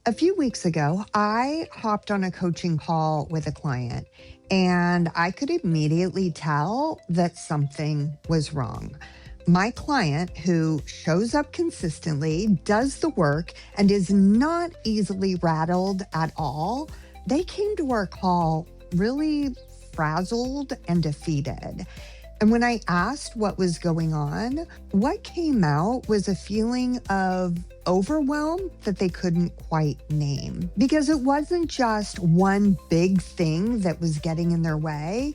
A few weeks ago, I hopped on a coaching call with a client and I could immediately tell that something was wrong. My client, who shows up consistently, does the work, and is not easily rattled at all, they came to our call really frazzled and defeated. And when I asked what was going on, what came out was a feeling of overwhelm that they couldn't quite name. Because it wasn't just one big thing that was getting in their way,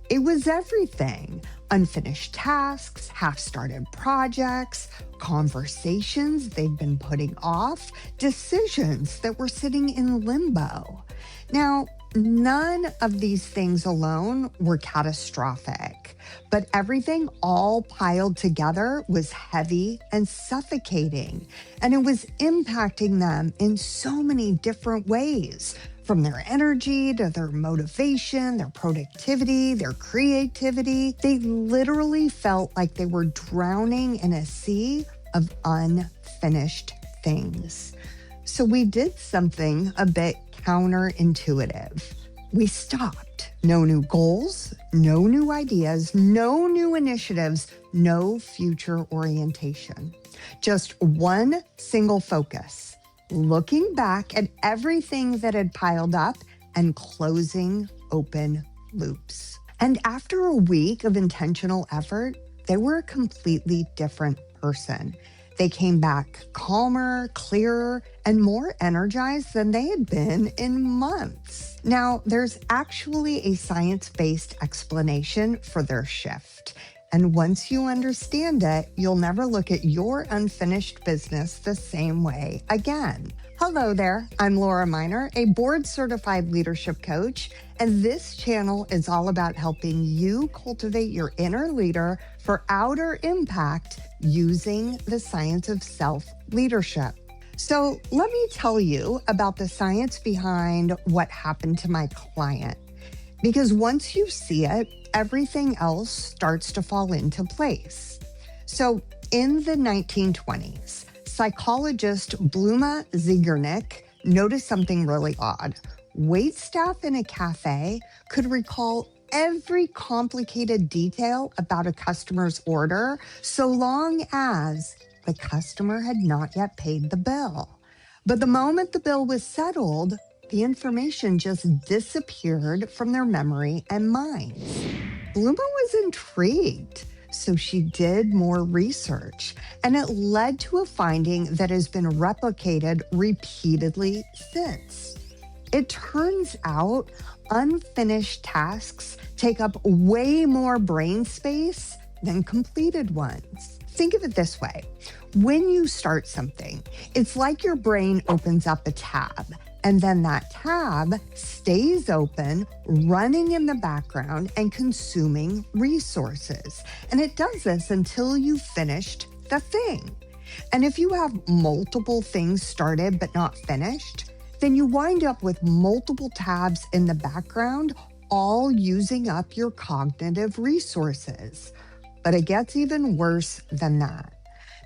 it was everything. Unfinished tasks, half-started projects, conversations they'd been putting off, decisions that were sitting in limbo. Now, none of these things alone were catastrophic, but everything all piled together was heavy and suffocating, and it was impacting them in so many different ways, from their energy to their motivation, their productivity, their creativity. They literally felt like they were drowning in a sea of unfinished things. So we did something a bit counterintuitive. We stopped. No new goals, no new ideas, no new initiatives, no future orientation. Just one single focus, looking back at everything that had piled up and closing open loops. And after a week of intentional effort, they were a completely different person. They came back calmer, clearer, and more energized than they had been in months. Now, there's actually a science-based explanation for their shift. And once you understand it, you'll never look at your unfinished business the same way again. Hello there, I'm Laura Miner, a board-certified leadership coach, and this channel is all about helping you cultivate your inner leader for outer impact using the science of self-leadership. So let me tell you about the science behind what happened to my client. Because once you see it, everything else starts to fall into place. So in the 1920s, psychologist Bluma Zeigarnik noticed something really odd. Waitstaff in a cafe could recall every complicated detail about a customer's order so long as the customer had not yet paid the bill. But the moment the bill was settled, the information just disappeared from their memory and minds. Bluma was intrigued, so she did more research, and it led to a finding that has been replicated repeatedly since. It turns out unfinished tasks take up way more brain space than completed ones. Think of it this way. When you start something, it's like your brain opens up a tab, and then that tab stays open, running in the background and consuming resources. And it does this until you've finished the thing. And if you have multiple things started but not finished, then you wind up with multiple tabs in the background, all using up your cognitive resources. But it gets even worse than that.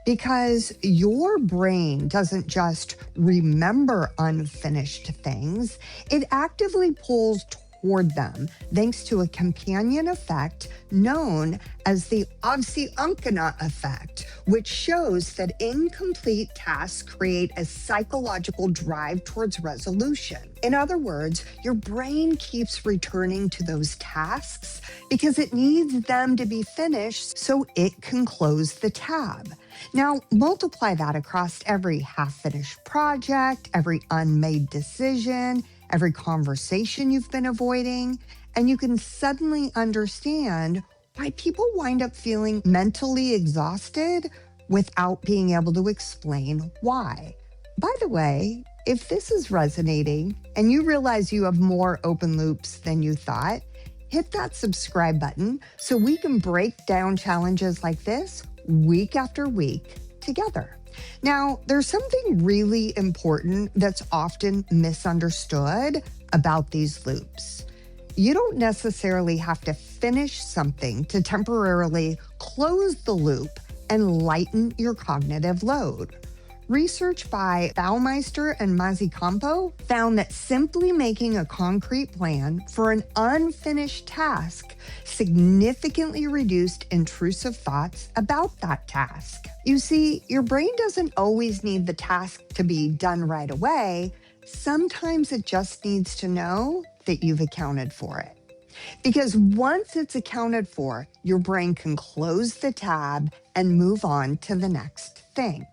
Because your brain doesn't just remember unfinished things, it actively pulls toward them thanks to a companion effect known as the Ovsiankina Effect, which shows that incomplete tasks create a psychological drive towards resolution. In other words, your brain keeps returning to those tasks because it needs them to be finished so it can close the tab. Now, multiply that across every half-finished project, every unmade decision, every conversation you've been avoiding, and you can suddenly understand why people wind up feeling mentally exhausted without being able to explain why. By the way, if this is resonating and you realize you have more open loops than you thought, hit that subscribe button so we can break down challenges like this week after week together. Now, there's something really important that's often misunderstood about these loops. You don't necessarily have to finish something to temporarily close the loop and lighten your cognitive load. Research by Baumeister and Mazicampo found that simply making a concrete plan for an unfinished task significantly reduced intrusive thoughts about that task. You see, your brain doesn't always need the task to be done right away. Sometimes it just needs to know that you've accounted for it. Because once it's accounted for, your brain can close the tab and move on to the next thing.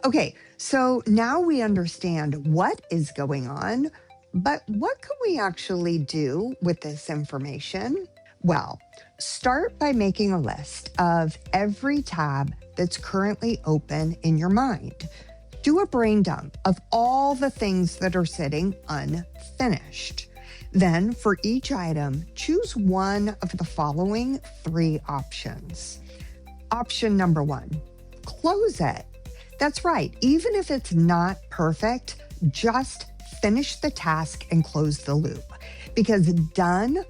Okay, so now we understand what is going on, but what can we actually do with this information? Well, start by making a list of every tab that's currently open in your mind. Do a brain dump of all the things that are sitting unfinished. Then, for each item, choose one of the following 3 options. Option number 1, close it. That's right, even if it's not perfect, just finish the task and close the loop. Because done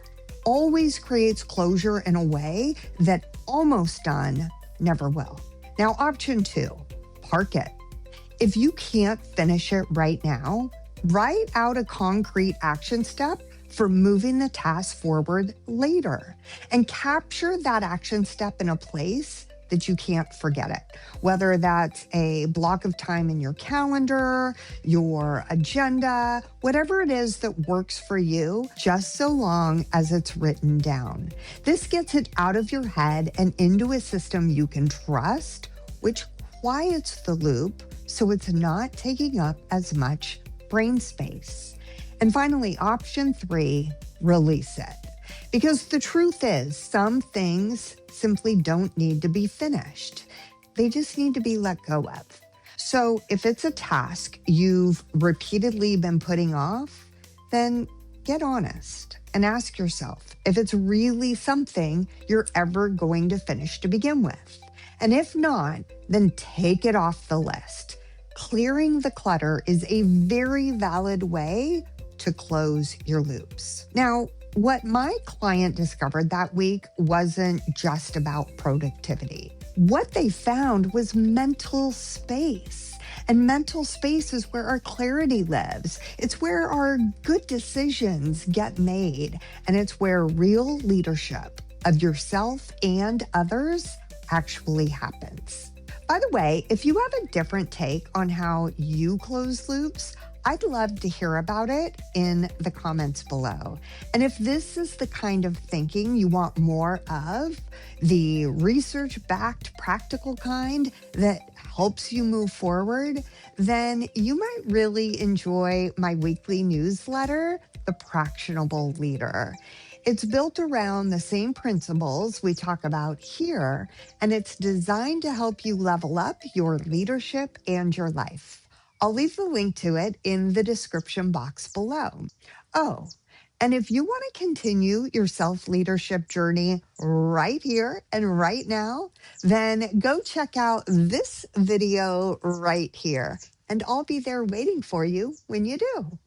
always creates closure in a way that almost done never will. Now, option 2, park it. If you can't finish it right now, write out a concrete action step for moving the task forward later and capture that action step in a place that you can't forget it. Whether that's a block of time in your calendar, your agenda, whatever it is that works for you, just so long as it's written down. This gets it out of your head and into a system you can trust, which quiets the loop so it's not taking up as much brain space. And finally, option 3, release it. Because the truth is, some things simply don't need to be finished. They just need to be let go of. So if it's a task you've repeatedly been putting off, then get honest and ask yourself if it's really something you're ever going to finish to begin with. And if not, then take it off the list. Clearing the clutter is a very valid way to close your loops. Now, what my client discovered that week wasn't just about productivity. What they found was mental space. And mental space is where our clarity lives. It's where our good decisions get made. And it's where real leadership of yourself and others actually happens. By the way, if you have a different take on how you close loops, I'd love to hear about it in the comments below. And if this is the kind of thinking you want more of, the research-backed practical kind that helps you move forward, then you might really enjoy my weekly newsletter, The Practionable Leader. It's built around the same principles we talk about here, and it's designed to help you level up your leadership and your life. I'll leave the link to it in the description box below. Oh, and if you want to continue your self-leadership journey right here and right now, then go check out this video right here, and I'll be there waiting for you when you do.